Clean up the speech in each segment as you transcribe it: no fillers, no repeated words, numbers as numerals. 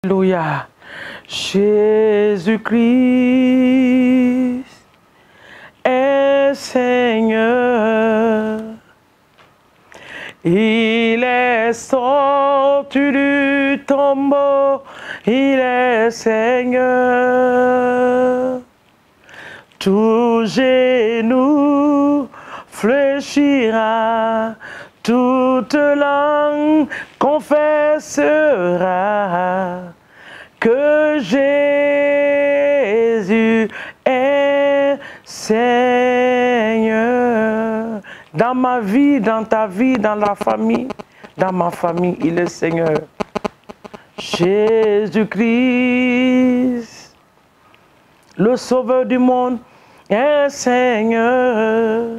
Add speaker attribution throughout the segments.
Speaker 1: Alléluia. Jésus-Christ est Seigneur. Il est sorti du tombeau. Il est Seigneur. Tout genou fléchira, toute langue confessera que Jésus est Seigneur. Dans ma vie, dans ta vie, dans la famille, dans ma famille, il est Seigneur. Jésus-Christ, le Sauveur du monde, est Seigneur.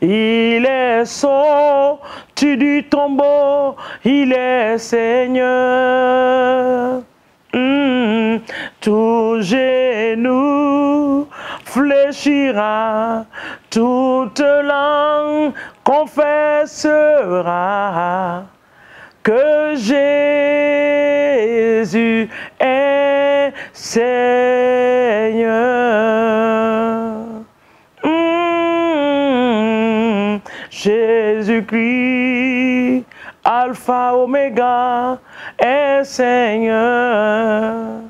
Speaker 1: Il est sorti du tombeau, il est Seigneur. Tout genou fléchira, toute langue confessera que Jésus est Seigneur. Jésus-Christ, Alpha, Oméga, est Seigneur.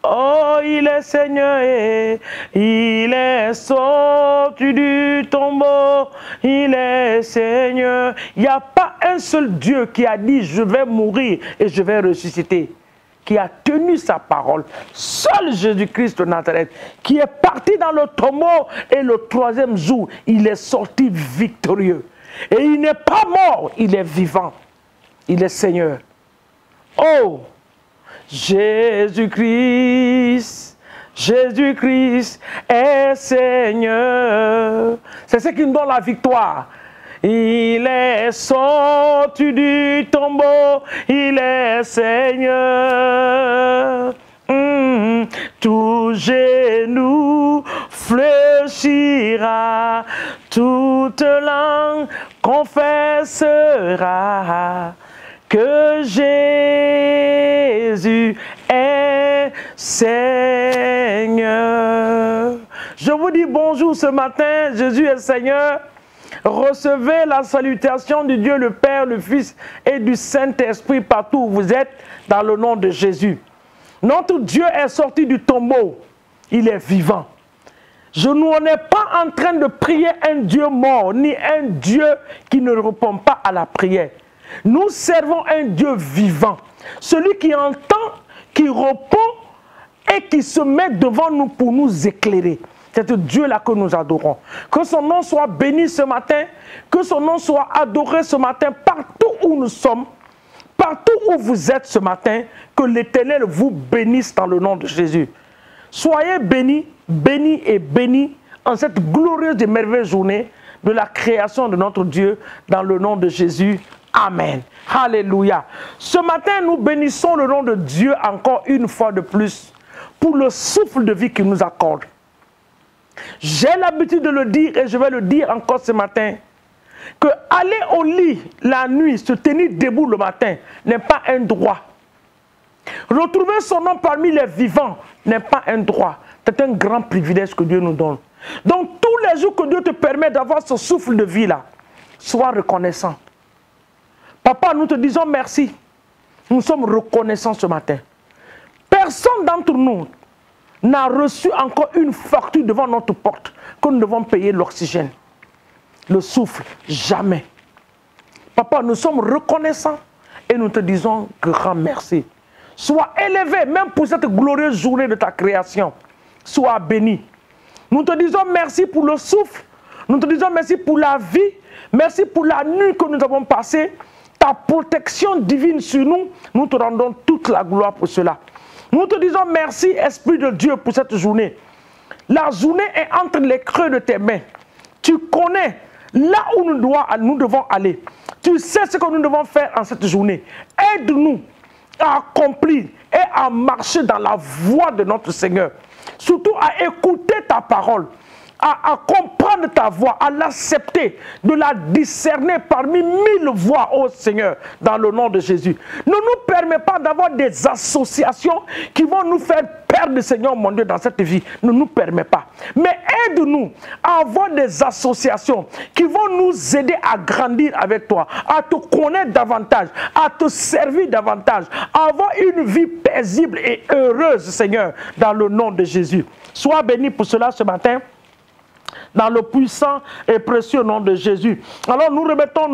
Speaker 1: Oh, il est Seigneur et il est sorti du tombeau. Il est Seigneur. Il n'y a pas un seul Dieu qui a dit je vais mourir et je vais ressusciter, qui a tenu sa parole. Seul Jésus-Christ de Nazareth, qui est parti dans le tombeau et le troisième jour, il est sorti victorieux. Et il n'est pas mort, il est vivant. Il est Seigneur. Oh, Jésus-Christ, Jésus-Christ est Seigneur. C'est ce qui nous donne la victoire. Il est sorti du tombeau, il est Seigneur. Tout genou fléchira, toute langue confessera que Jésus est Seigneur. Je vous dis bonjour ce matin, Jésus est Seigneur. Recevez la salutation du Dieu le Père, le Fils et du Saint-Esprit partout où vous êtes, dans le nom de Jésus. Notre Dieu est sorti du tombeau, il est vivant. Je n'en ai pas en train de prier un Dieu mort, ni un Dieu qui ne répond pas à la prière. Nous servons un Dieu vivant, celui qui entend, qui répond et qui se met devant nous pour nous éclairer. C'est ce Dieu-là que nous adorons. Que son nom soit béni ce matin, que son nom soit adoré ce matin partout où nous sommes, partout où vous êtes ce matin, que l'Éternel vous bénisse dans le nom de Jésus. Soyez bénis, bénis et bénis en cette glorieuse et merveilleuse journée de la création de notre Dieu dans le nom de Jésus. Amen. Alléluia. Ce matin, nous bénissons le nom de Dieu encore une fois de plus pour le souffle de vie qu'il nous accorde. J'ai l'habitude de le dire et je vais le dire encore ce matin, que aller au lit la nuit, se tenir debout le matin, n'est pas un droit. Retrouver son nom parmi les vivants n'est pas un droit. C'est un grand privilège que Dieu nous donne. Donc tous les jours que Dieu te permet d'avoir ce souffle de vie-là, sois reconnaissant. Papa, nous te disons merci. Nous sommes reconnaissants ce matin. Personne d'entre nous n'a reçu encore une facture devant notre porte que nous devons payer l'oxygène, le souffle, jamais. Papa, nous sommes reconnaissants et nous te disons grand merci. Sois élevé même pour cette glorieuse journée de ta création. Sois béni. Nous te disons merci pour le souffle. Nous te disons merci pour la vie. Merci pour la nuit que nous avons passée. Ta protection divine sur nous. Nous te rendons toute la gloire pour cela. Nous te disons merci, Esprit de Dieu, pour cette journée. La journée est entre les creux de tes mains. Tu connais là où nous devons aller. Tu sais ce que nous devons faire en cette journée. Aide-nous à accomplir et à marcher dans la voie de notre Seigneur. Surtout à écouter ta parole. à comprendre ta voix, à l'accepter, de la discerner parmi 1000 voix, ô Seigneur, dans le nom de Jésus. Ne nous permets pas d'avoir des associations qui vont nous faire perdre, Seigneur mon Dieu, dans cette vie. Ne nous permets pas. Mais aide-nous à avoir des associations qui vont nous aider à grandir avec toi, à te connaître davantage, à te servir davantage, à avoir une vie paisible et heureuse, Seigneur, dans le nom de Jésus. Sois béni pour cela ce matin, dans le puissant et précieux nom de Jésus. Alors nous remettons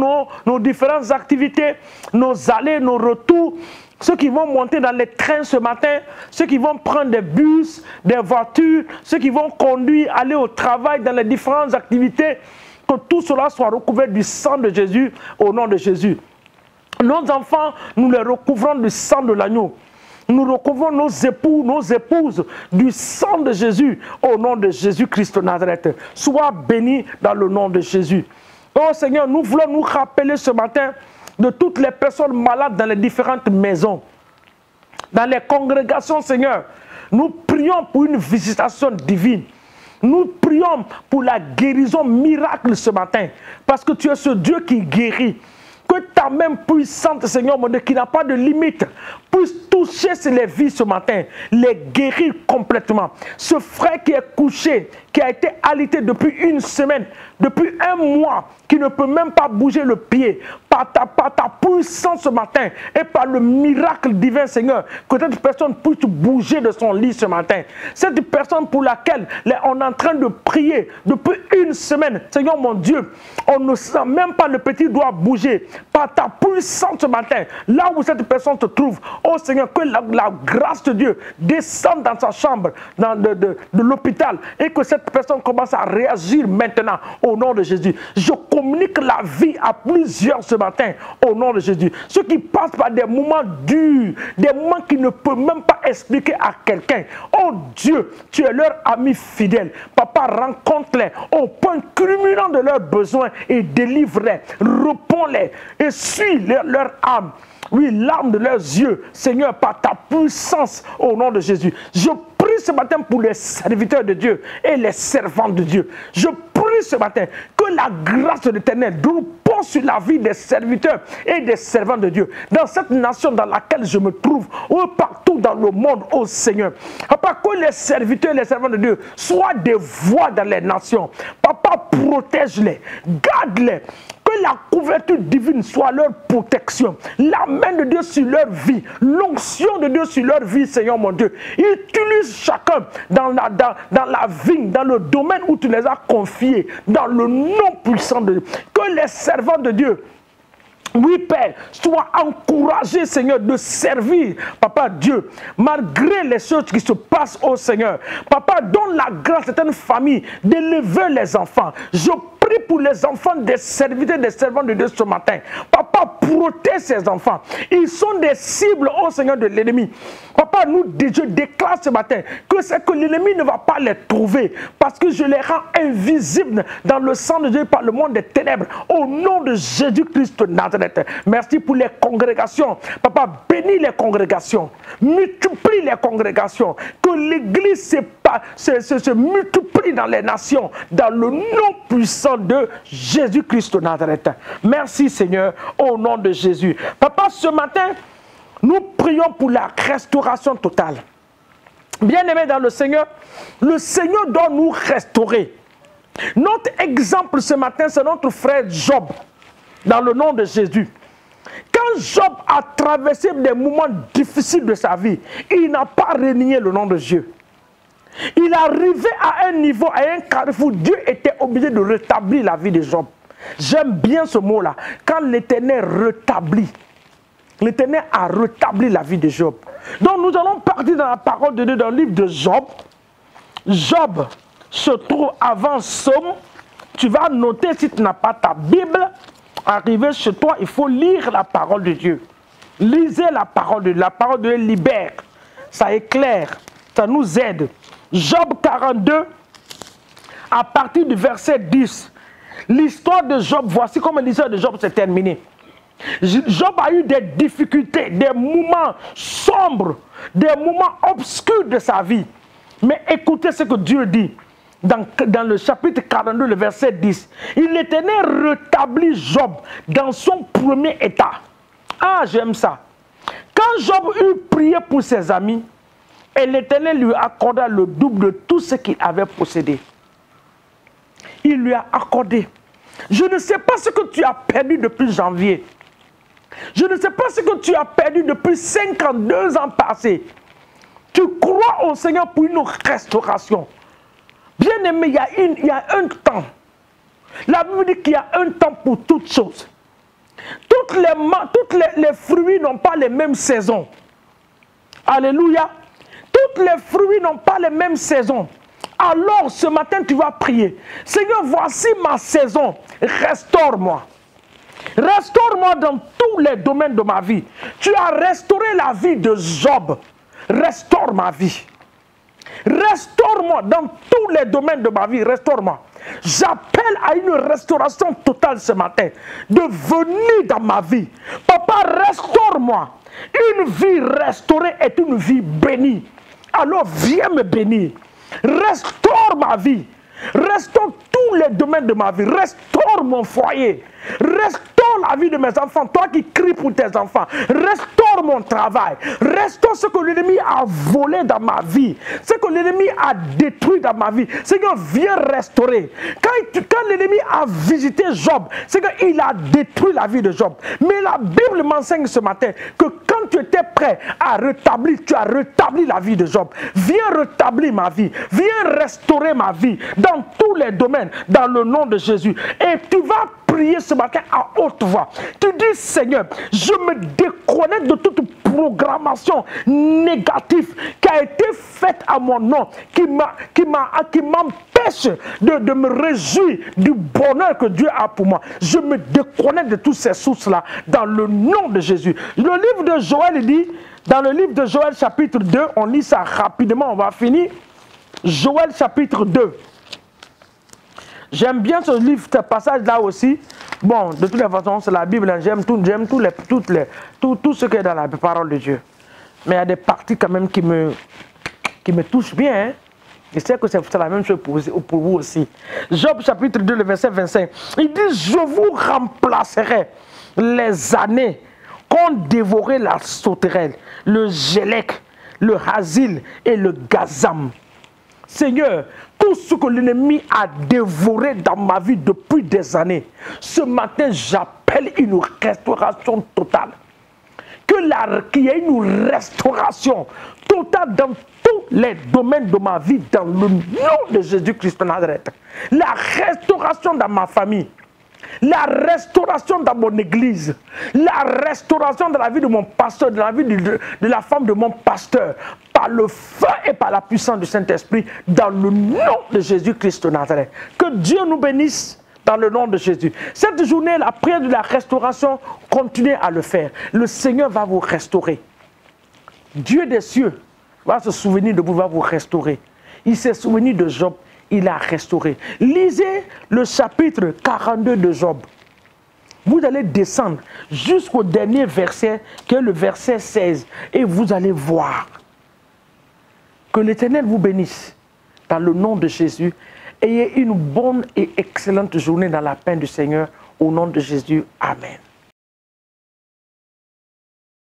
Speaker 1: nos différentes activités, nos allées, nos retours, ceux qui vont monter dans les trains ce matin, ceux qui vont prendre des bus, des voitures, ceux qui vont conduire, aller au travail dans les différentes activités, que tout cela soit recouvert du sang de Jésus au nom de Jésus. Nos enfants, nous les recouvrons du sang de l'agneau. Nous recouvrons nos époux, nos épouses du sang de Jésus au nom de Jésus-Christ de Nazareth. Sois béni dans le nom de Jésus. Oh Seigneur, nous voulons nous rappeler ce matin de toutes les personnes malades dans les différentes maisons, dans les congrégations, Seigneur. Nous prions pour une visitation divine. Nous prions pour la guérison miracle ce matin, parce que tu es ce Dieu qui guérit. Que ta main puissante, Seigneur mon Dieu, qui n'a pas de limite, puisse toucher les vies ce matin, les guérir complètement. Ce frère qui est couché, qui a été alité depuis une semaine, depuis un mois, qui ne peut même pas bouger le pied, par ta puissance ce matin et par le miracle divin, Seigneur, que cette personne puisse bouger de son lit ce matin. Cette personne pour laquelle on est en train de prier depuis une semaine, Seigneur mon Dieu, on ne sent même pas le petit doigt bouger. Par ta puissance ce matin, là où cette personne se trouve, oh Seigneur, que la grâce de Dieu descende dans sa chambre de l'hôpital et que cette personne commence à réagir maintenant au nom de Jésus. Je communique la vie à plusieurs ce matin au nom de Jésus. Ceux qui passent par des moments durs, des moments qu'ils ne peuvent même pas expliquer à quelqu'un. Oh Dieu, tu es leur ami fidèle. Papa, rencontre-les au point culminant de leurs besoins et délivre-les, réponds-les et suis leur âme. Oui, l'âme de leurs yeux, Seigneur, par ta puissance au nom de Jésus. Je prie ce matin pour les serviteurs de Dieu et les servants de Dieu. Je prie ce matin que la grâce de l'Éternel repose sur la vie des serviteurs et des servants de Dieu. Dans cette nation dans laquelle je me trouve, ou partout dans le monde, ô Seigneur. Papa, que les serviteurs et les servants de Dieu soient des voix dans les nations. Papa, protège-les, garde-les. Que la couverture divine soit leur protection. La main de Dieu sur leur vie. L'onction de Dieu sur leur vie, Seigneur mon Dieu. Utilise chacun dans la vigne, dans le domaine où tu les as confiés. Dans le nom puissant de Dieu. Que les servants de Dieu, oui, Père, sois encouragé, Seigneur, de servir, Papa Dieu, malgré les choses qui se passent au Seigneur. Papa, donne la grâce à cette famille d'élever les enfants. Je prie pour les enfants des serviteurs, des servants de Dieu ce matin. Papa, protège ces enfants. Ils sont des cibles, ô Seigneur, de l'ennemi. Papa, je déclare ce matin que c'est que l'ennemi ne va pas les trouver parce que je les rends invisibles dans le sang de Dieu par le monde des ténèbres. Au nom de Jésus-Christ de Nazareth. Merci pour les congrégations. Papa, bénis les congrégations. Multiplie les congrégations. Que l'église se multiplie dans les nations. Dans le nom puissant de Jésus-Christ de Nazareth. Merci Seigneur, au nom de Jésus. Papa, ce matin, nous prions pour la restauration totale. Bien-aimés dans le Seigneur doit nous restaurer. Notre exemple ce matin, c'est notre frère Job, dans le nom de Jésus. Quand Job a traversé des moments difficiles de sa vie, il n'a pas renié le nom de Dieu. Il est arrivé à un niveau, à un carrefour, Dieu était obligé de rétablir la vie de Job. J'aime bien ce mot-là. Quand l'Éternel rétablit, l'Éternel a rétabli la vie de Job. Donc nous allons partir dans la parole de Dieu, dans le livre de Job. Job se trouve avant Somme. Tu vas noter, si tu n'as pas ta Bible, arrivé chez toi, il faut lire la parole de Dieu. Lisez la parole de Dieu. La parole de Dieu libère. Ça éclaire. Ça nous aide. Job 42, à partir du verset 10. L'histoire de Job, voici comment l'histoire de Job s'est terminée. Job a eu des difficultés, des moments sombres, des moments obscurs de sa vie. Mais écoutez ce que Dieu dit. dans le chapitre 42, le verset 10. L'Éternel rétablit Job dans son premier état. Ah, j'aime ça. Quand Job eut prié pour ses amis, et l'Éternel lui accorda le double de tout ce qu'il avait possédé. Il lui a accordé. Je ne sais pas ce que tu as perdu depuis janvier. Je ne sais pas ce que tu as perdu depuis 52 ans passés. Tu crois au Seigneur pour une restauration. Bien-aimé, il y a un temps. La Bible dit qu'il y a un temps pour toutes choses. Toutes les fruits n'ont pas les mêmes saisons. Alléluia. Toutes les fruits n'ont pas les mêmes saisons. Alors ce matin tu vas prier. Seigneur, voici ma saison. Restaure-moi. Restaure-moi dans tous les domaines de ma vie. Tu as restauré la vie de Job. Restaure ma vie. Restaure-moi dans tous les domaines de ma vie. Restaure-moi. J'appelle à une restauration totale ce matin. De venir dans ma vie. Papa, restaure-moi. Une vie restaurée est une vie bénie. Alors viens me bénir. Restaure ma vie. Restaure tous les domaines de ma vie. Restaure mon foyer. Restaure la vie de mes enfants. Toi qui cries pour tes enfants. Restaure mon travail. Restaure ce que l'ennemi a volé dans ma vie. Ce que l'ennemi a détruit dans ma vie. Seigneur, viens restaurer. Quand l'ennemi a visité Job, Seigneur, il a détruit la vie de Job. Mais la Bible m'enseigne ce matin que quand tu étais prêt à rétablir, tu as rétabli la vie de Job. Viens rétablir ma vie. Viens restaurer ma vie dans tous les domaines, dans le nom de Jésus. Et tu vas prier ce matin à haute voix. Tu dis, Seigneur, je me déconnecte de toute programmation négative qui a été faite à mon nom, qui m'empêche de me réjouir du bonheur que Dieu a pour moi. Je me déconnecte de toutes ces sources-là dans le nom de Jésus. Le livre de Joël dit, dans le livre de Joël chapitre 2, on lit ça rapidement, on va finir. Joël chapitre 2. J'aime bien ce livre, ce passage-là aussi. Bon, de toutes les façons, c'est la Bible. J'aime tout ce qui est dans la parole de Dieu. Mais il y a des parties quand même qui me touchent bien. Hein? Je sais que c'est la même chose pour vous aussi. Job chapitre 2, le verset 25. Il dit, je vous remplacerai les années qu'ont dévoré la sauterelle, le gélec, le hasil et le gazam. Seigneur, tout ce que l'ennemi a dévoré dans ma vie depuis des années, ce matin, j'appelle une restauration totale. Qu'il y ait une restauration totale dans tous les domaines de ma vie, dans le nom de Jésus-Christ de Nazareth. La restauration dans ma famille. La restauration dans mon église, la restauration dans la vie de mon pasteur, dans la vie de la femme de mon pasteur, par le feu et par la puissance du Saint-Esprit, dans le nom de Jésus-Christ de Nazareth. Que Dieu nous bénisse dans le nom de Jésus. Cette journée, la prière de la restauration, continuez à le faire. Le Seigneur va vous restaurer. Dieu des cieux va se souvenir de vous, va vous restaurer. Il s'est souvenu de Job. Il a restauré. Lisez le chapitre 42 de Job. Vous allez descendre jusqu'au dernier verset, qui est le verset 16. Et vous allez voir que l'Éternel vous bénisse. Dans le nom de Jésus. Ayez une bonne et excellente journée dans la paix du Seigneur. Au nom de Jésus. Amen.